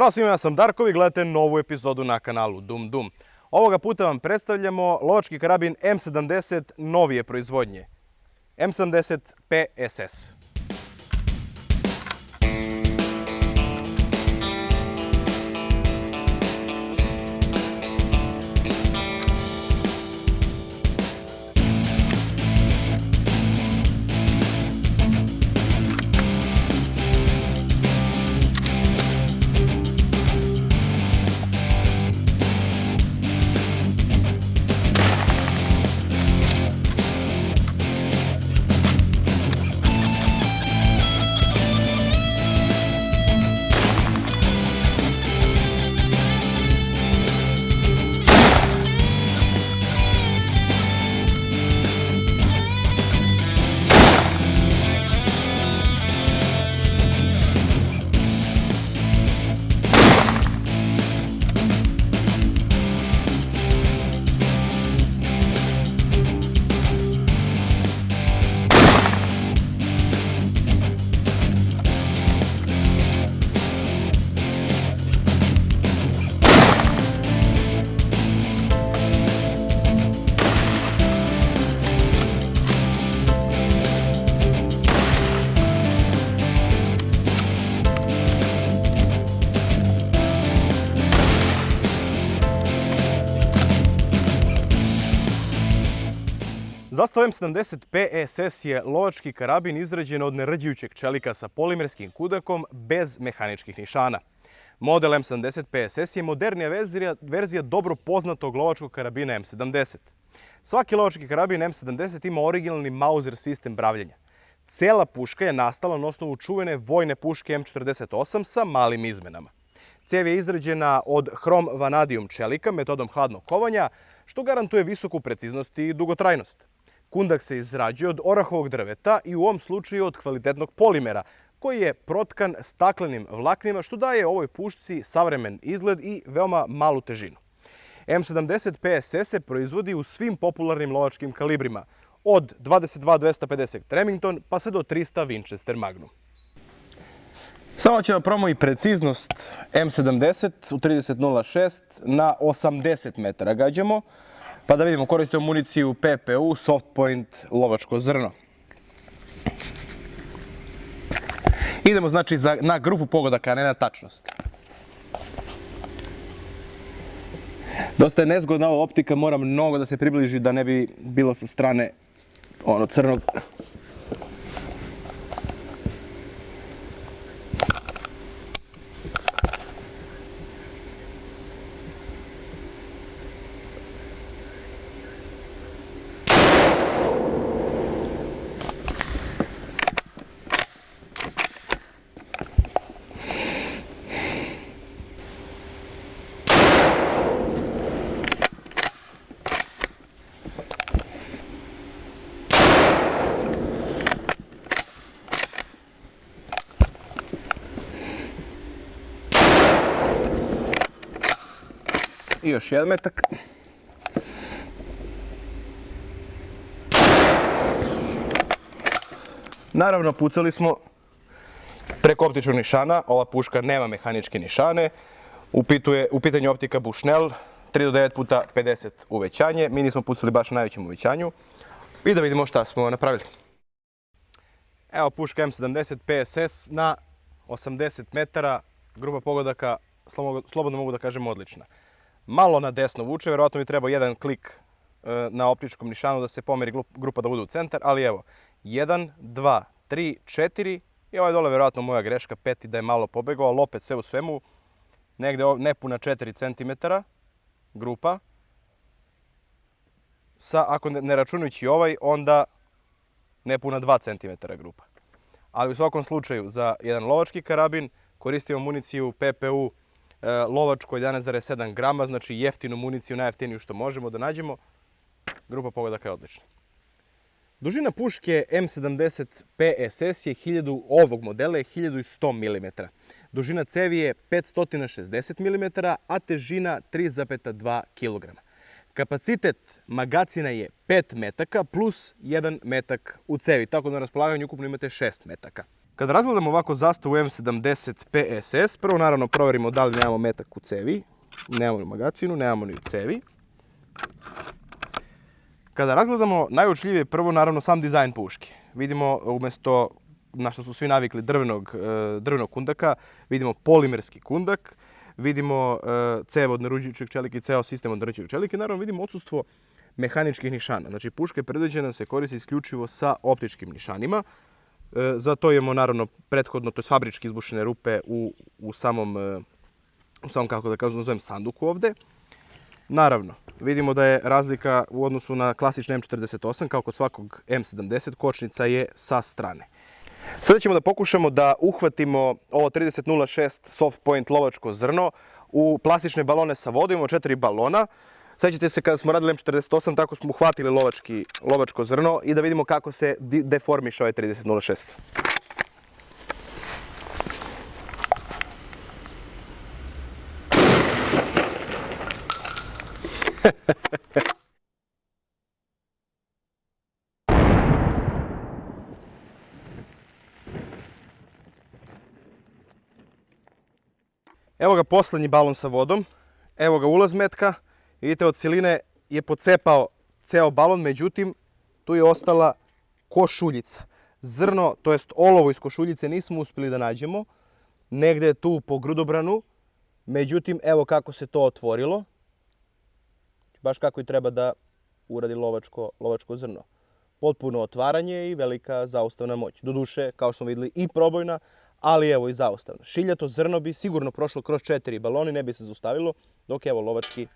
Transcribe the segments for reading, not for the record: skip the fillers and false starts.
Ćao svima, ja sam Darko i gledate novu epizodu na kanalu Dum Dum. Ovoga puta vam predstavljamo lovački karabin M70 novije proizvodnje. M70 PSS. Zastava M70 PSS je lovački karabin izrađen od nerđujućeg čelika sa polimerskim kudakom bez mehaničkih nišana. Model M70 PSS je modernija verzija dobro poznatog lovačkog karabina M70. Svaki lovački karabin M70 ima originalni Mauser sistem bravljenja. Cela puška je nastala na osnovu čuvene vojne puške M48 sa malim izmenama. Cev je izrađena od hrom vanadijum čelika metodom hladnog kovanja, što garantuje visoku preciznost i dugotrajnost. Kundak se izrađuje od orahovog drveta i u ovom slučaju od kvalitetnog polimera, koji je protkan staklenim vlaknima, što daje ovoj pušci savremen izgled i veoma malu težinu. M70 PSS se proizvodi u svim popularnim lovačkim kalibrima, od 22-250 Remington pa sve do 300 Winchester Magnum. Samo ćemo probamo i preciznost M70 u 30.06 na 80 metara gađamo. Pa da vidimo, koristimo municiju PPU, Soft Point, lovačko zrno. Idemo znači na grupu pogodaka, a ne na tačnost. Dosta je nezgodna ova optika, mora mnogo da se približi da ne bi bilo sa strane crnog. I još jedan metak. Naravno, pucali smo preko optičnog nišana. Ova puška nema mehaničke nišane. U pitanju optika Bushnell, 3 do 9 puta 50 uvećanje. Mi nismo pucali baš na najvećem uvećanju. I da vidimo šta smo napravili. Evo puška M70 PSS na 80 metara. Grupa pogodaka, slobodno mogu da kažem, odlična. Malo na desno vuče, verovatno bi trebao jedan klik na optičkom nišanu da se pomeri grupa da bude u centar, ali evo, 1, 2, 3, 4 i ovo je dole verovatno moja greška, 5 da je malo pobegao, ali opet sve u svemu, negde nepuna 4 cm grupa, ako ne računajući ovaj, onda nepuna 2 cm grupa. Ali u svakom slučaju, za jedan lovački karabin koristimo municiju PPU lovačko 11,7 grama, znači jeftinu municiju, najjeftiniju što možemo da nađemo. Grupa pogodaka je odlična. Dužina puške M70 PSS je ovog modela je 1100 mm. Dužina cevi je 560 mm, a težina 3,2 kg. Kapacitet magacina je 5 metaka plus 1 metak u cevi, tako da na raspolaganju ukupno imate 6 metaka. Kada razgledamo ovako zastavu M70 PSS, prvo naravno provjerimo da li nemamo metak u cevi. Nemamo ni u magacinu, nemamo ni u cevi. Kada razgledamo, najuočljivije prvo naravno sam dizajn puške. Vidimo umjesto, na što su svi navikli, drvenog kundaka, vidimo polimerski kundak, vidimo cev od naruđujućeg čelika i ceo sistem od naruđujućeg čelika i naravno vidimo odsustvo mehaničkih nišana. Znači puška je predviđena da se koristi isključivo sa optičkim nišanima. Za to imamo naravno prethodno, to je fabrički izbušene rupe u samom, kako da kažem, nazovem sanduku ovde. Naravno, vidimo da je razlika u odnosu na klasični M48, kao kod svakog M70, kočnica je sa strane. Sada ćemo da pokušamo da uhvatimo ovo 3006 Soft Point lovačko zrno u plastične balone sa vodom. Imamo 4 balona. Sjećate se kada smo radili M48, tako smo uhvatili lovačko zrno i da vidimo kako se deformiše ovaj 3006. Evo ga posljednji balon sa vodom, evo ga ulaz metka. Vidite, od siline je pocepao ceo balon, međutim, tu je ostala košuljica. Zrno, to jest olovo iz košuljice nismo uspjeli da nađemo. Negde je tu po grudobranu. Međutim, evo kako se to otvorilo. Baš kako i treba da uradi lovačko zrno. Potpuno otvaranje i velika zaustavna moć. Doduše, kao što smo vidjeli, i probojna, ali evo i zaustavna. Šiljato zrno bi sigurno prošlo kroz 4 baloni, ne bi se zaustavilo, dok evo lovački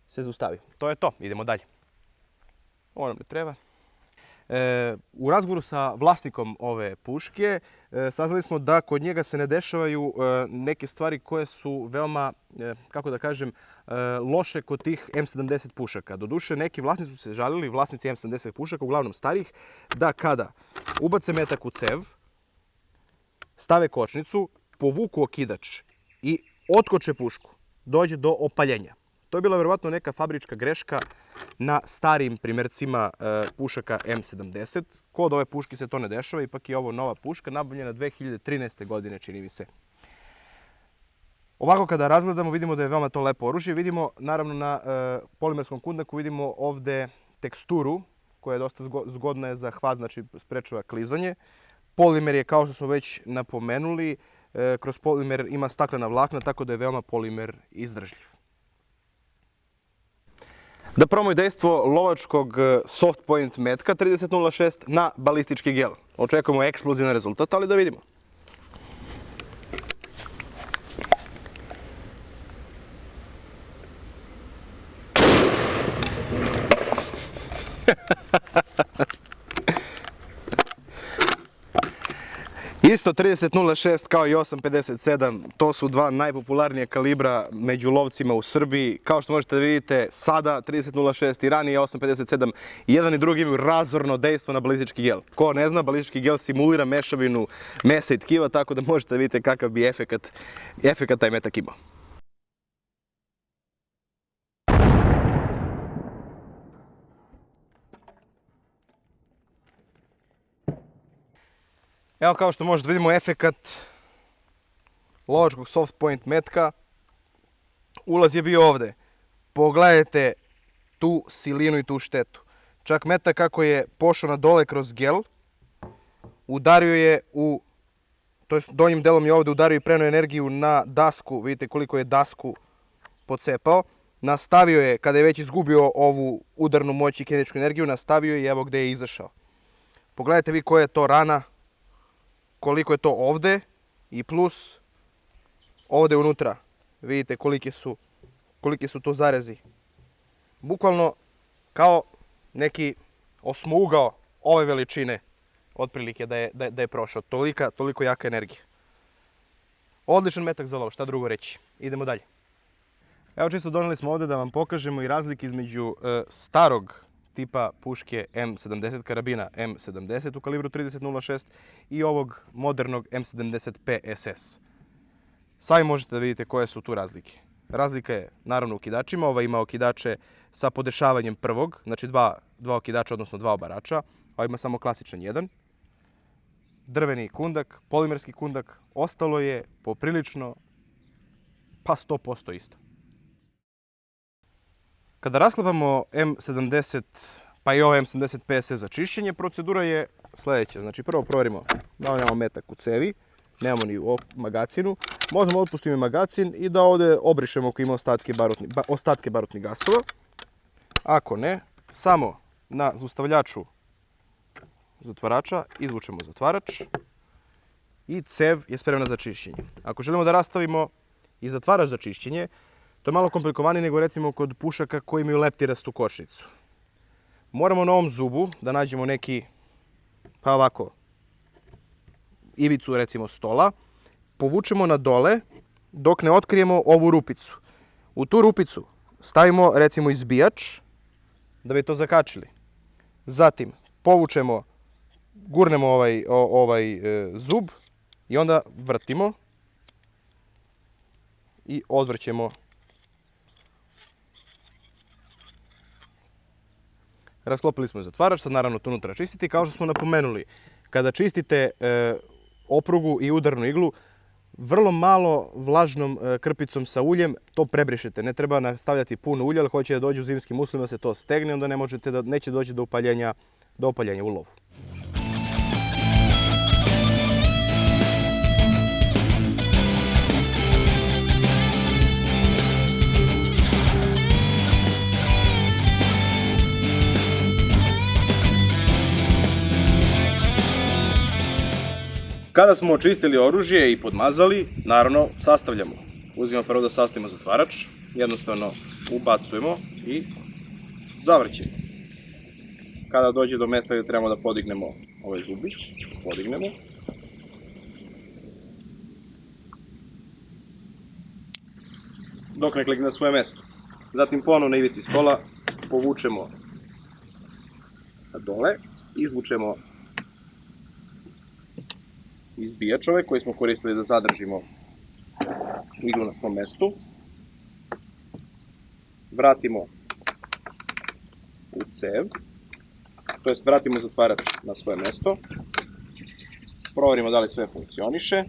se zaustavi. To je to, idemo dalje. Ovo nam ne treba. U razgovoru sa vlasnikom ove puške saznali smo da kod njega se ne dešavaju neke stvari koje su veoma, kako da kažem, loše kod tih M70 pušaka. Doduše, neki vlasnici su se žalili, vlasnici M70 pušaka, uglavnom starih, da kada ubace metak u cev, stave kočnicu, povuku okidač i otkoče pušku, dođe do opaljenja. To je bila vjerovatno neka fabrička greška na starijim primjercima pušaka M70. Kod ove puške se to ne dešava, ipak je ovo nova puška, nabavljena 2013. godine, čini mi se. Ovako kada razgledamo, vidimo da je veoma to lepo oružje. Vidimo, naravno, na polimerskom kundaku vidimo ovde teksturu, koja je dosta zgodna za hvat, znači sprečava klizanje. Polimer je, kao što smo već napomenuli, kroz polimer ima staklena vlakna, tako da je veoma polimer izdržljiv. Da probamo i dejstvo lovačkog Soft Point metka 3006 na balistički gel. Očekujemo eksplozivan rezultat, ali da vidimo. Isto 3006 kao i 857, to su dva najpopularnije kalibra među lovcima u Srbiji. Kao što možete da vidite, sada 3006 i ranije 857, jedan i drugi imaju razorno dejstvo na balistički gel. Ko ne zna, balistički gel simulira mešavinu mesa i tkiva, tako da možete da vidite kakav bi efekat taj metak imao. Evo, kao što možete vidimo, efekat lovačkog Soft Point metka. Ulaz je bio ovde. Pogledajte tu silinu i tu štetu. Čak metak kako je pošao na dole kroz gel, udario je to jest donjim delom je ovde udario i prenuo energiju na dasku. Vidite koliko je dasku pocepao. Nastavio je, kada je već izgubio ovu udarnu moć i kinetičku energiju, nastavio je i evo gde je izašao. Pogledajte vi koja je to rana, koliko je to ovde i plus ovde unutra. Vidite koliki su to zarezi. Bukvalno kao neki osmougao ove veličine otprilike da je prošao. Toliko jaka energija. Odličan metak za lov, šta drugo reći. Idemo dalje. Evo, čisto doneli smo ovde da vam pokažemo i razlike između starog tipa puške M70, karabina M70 u kalibru 3006 i ovog modernog M70 PSS. Sami možete da vidite koje su tu razlike. Razlika je naravno u okidačima. Ova ima okidače sa podešavanjem prvog, znači dva okidača, odnosno dva obarača. Ova ima samo klasičan jedan. drveni kundak, polimerski kundak, ostalo je poprilično, pa 100% isto. Kada rasklapamo M70, pa i ovaj M70 PSS za čišćenje, procedura je sljedeća. Znači prvo provjerimo da li nemamo metak u cevi, nemamo ni u magacinu. Možemo otpustiti magacin i da ovdje obrišemo ako ima ostatke barutnih gasova. Ako ne, samo na zaustavljaču zatvarača izvučemo zatvarač i cev je spremna za čišćenje. Ako želimo da rastavimo i zatvarač za čišćenje, to je malo komplikovanije nego recimo kod pušaka koji imaju leptirastu kočnicu. Moramo na ovom zubu da nađemo neki, pa ovako, ivicu recimo stola, povučemo na dole dok ne otkrijemo ovu rupicu. U tu rupicu stavimo recimo izbijač da bi to zakačili. Zatim povučemo, gurnemo ovaj zub i onda vrtimo i odvrćemo. Rasklopili smo zatvarač, sad naravno to unutra čistiti. Kao što smo napomenuli, kada čistite oprugu i udarnu iglu, vrlo malo vlažnom krpicom sa uljem to prebrišete. Ne treba nastavljati puno ulja, ali hoće da dođe u zimskim uslovima da se to stegne, onda neće doći do upaljenja u lovu. Kada smo očistili oružje i podmazali, naravno sastavljamo. Uzimamo prvo da sastavimo zatvarač, jednostavno ubacujemo i zavrćemo. Kada dođe do mesta gdje trebamo da podignemo ovaj zubić, podignemo. Dok ne klikne na svoje mesto. Zatim ponovno na ivici stola povučemo dole, izvučemo izbijač ovaj koji smo koristili da zadržimo iglu na svom mestu. Vratimo u cev, to jest vratimo zatvarač na svoje mesto. Provjerimo da li sve funkcioniše.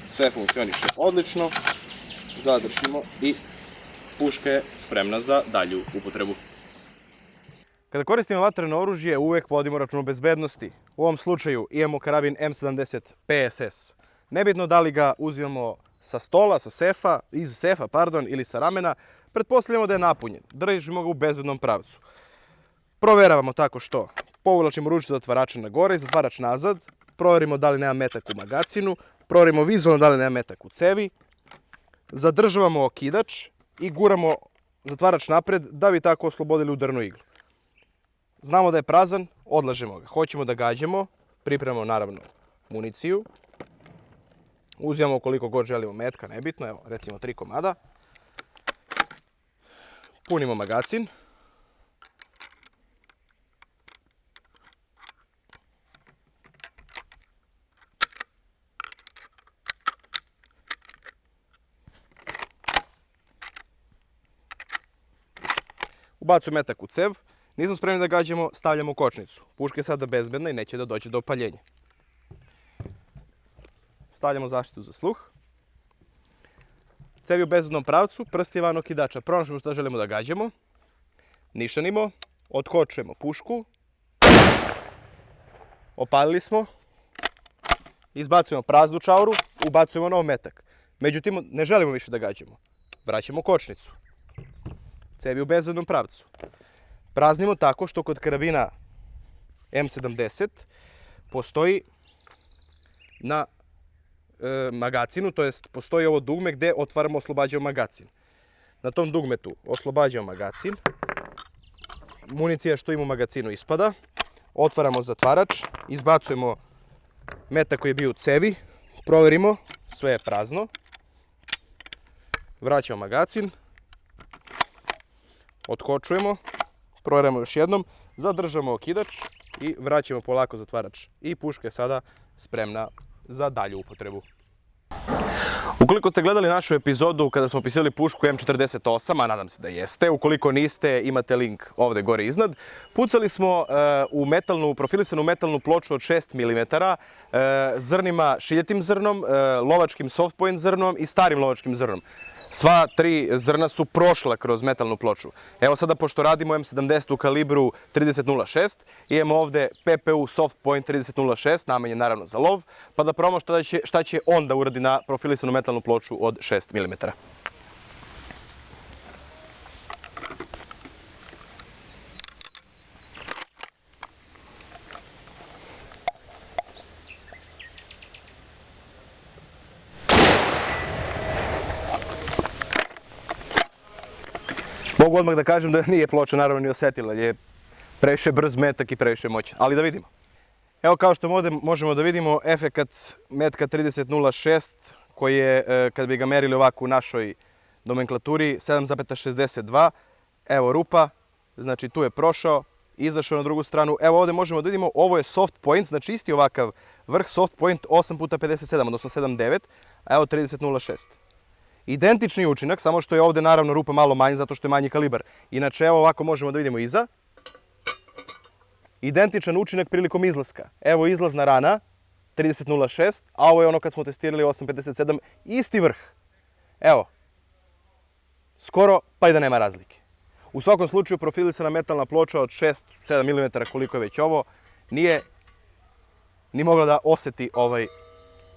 Sve funkcioniše odlično. Zadržimo i puška je spremna za dalju upotrebu. Kada koristimo vatreno oružje, uvijek vodimo račun o bezbednosti. U ovom slučaju imamo karabin M70 PSS. Nebitno da li ga uzimamo sa stola, iz sefa ili sa ramena, pretpostavljamo da je napunjen. Držimo ga u bezbednom pravcu. Provjeravamo tako što povlačimo ručicu zatvarača na gore i zatvarač nazad. Provjerimo da li nema metak u magacinu. Provjerimo vizualno da li nema metak u cevi. Zadržavamo okidač i guramo zatvarač napred da bi tako oslobodili udarnu iglu. Znamo da je prazan, odlažemo ga. Hoćemo da gađamo, pripremamo naravno municiju. Uzimamo koliko god želimo metka, nebitno, evo recimo 3 komada. Punimo magacin. Ubacujemo metak u cev. Nismo spremni da gađamo, stavljamo kočnicu. Puška je sada bezbedna i neće da dođe do opaljenja. Stavljamo zaštitu za sluh. Cev je u bezbednom pravcu, prst je van okidača. Pronašamo što želimo da gađamo. Nišanimo, otkočujemo pušku. Opalili smo. Izbacujemo praznu čauru, ubacujemo nov metak. Međutim, ne želimo više da gađamo. Vraćamo kočnicu. Cev je u bezbednom pravcu. Praznimo tako što kod karabina M70 postoji na magacinu, to jest postoji ovo dugme gdje otvaramo, oslobađamo magacin. Na tom dugmetu oslobađamo magacin, municija što ima u magacinu ispada, otvaramo zatvarač, izbacujemo metak koji je bio u cevi, provjerimo, sve je prazno, vraćamo magacin, otkočujemo, provjerimo još jednom, zadržamo okidač i vraćamo polako zatvarač. I puška je sada spremna za dalju upotrebu. Ukoliko ste gledali našu epizodu kada smo opisali pušku M48, a nadam se da jeste, ukoliko niste, imate link ovde gore iznad, pucali smo u profilisanu metalnu ploču od 6 mm, zrnima šiljetim zrnom, lovačkim soft point zrnom i starim lovačkim zrnom. Sva tri zrna su prošla kroz metalnu ploču. Evo sada, pošto radimo M70 u kalibru 30.06, imamo ovde PPU soft point 30.06, namenjen naravno za lov, pa da probamo šta će on da uradi na profilisanu metalnu ploču od 6 mm. Mogu odmah da kažem da nije ploča naravno ni osetila, je previše brz metak i previše moćan, ali da vidimo. Evo, kao što ovdje možemo da vidimo, efekat metka 30.06 koji je, kad bi ga merili ovako u našoj nomenklaturi, 7,62. Evo rupa, znači tu je prošao, izašao na drugu stranu. Evo ovdje možemo da vidimo, ovo je soft point, znači isti ovakav vrh soft point 8x57, odnosno 7,9, a evo 30.06. Identični učinak, samo što je ovdje naravno rupa malo manja zato što je manji kalibar. Inače, evo ovako možemo da vidimo iza. Identičan učinak prilikom izlaska. Evo izlazna rana, 30.06, a ovo je ono kad smo testirali 8.57, isti vrh. Evo, skoro pa i da nema razlike. U svakom slučaju, profilisana metalna ploča od 6-7 mm, koliko je već ovo, nije ni mogla da oseti ovaj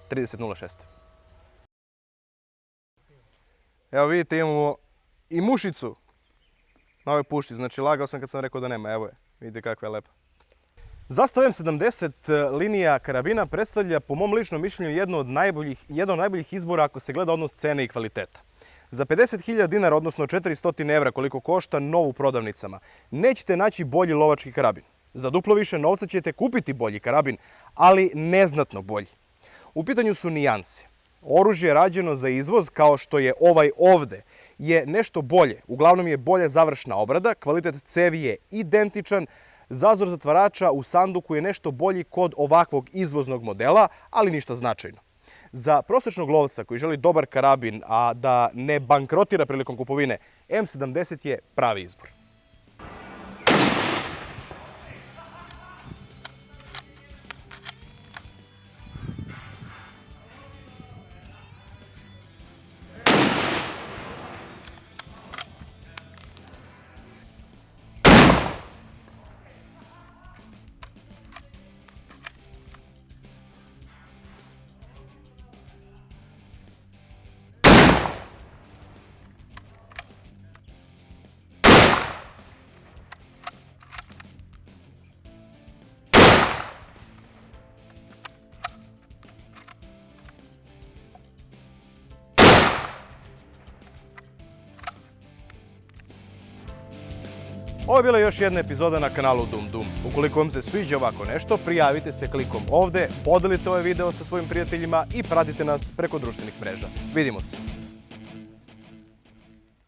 30.06. Evo vidite, imamo i mušicu na ovoj pušci, znači lagao sam kad sam rekao da nema, evo je, vidite kakva je lepa. Zastava M70 linija karabina predstavlja, po mom ličnom mišljenju, jedan od najboljih izbora ako se gleda odnos cene i kvaliteta. Za 50.000 dinara, odnosno 400 evra koliko košta nov u prodavnicama, nećete naći bolji lovački karabin. Za duplo više novca ćete kupiti bolji karabin, ali neznatno bolji. U pitanju su nijanse. Oružje rađeno za izvoz, kao što je ovaj ovde, je nešto bolje. Uglavnom je bolja završna obrada, kvalitet cevi je identičan, zazor zatvarača u sanduku je nešto bolji kod ovakvog izvoznog modela, ali ništa značajno. Za prosječnog lovca koji želi dobar karabin, a da ne bankrotira prilikom kupovine, M70 je pravi izbor. Ovo je bila još jedna epizoda na kanalu Dum Dum. Ukoliko vam se sviđa ovako nešto, prijavite se klikom ovde, podelite ovaj video sa svojim prijateljima i pratite nas preko društvenih mreža. Vidimo se!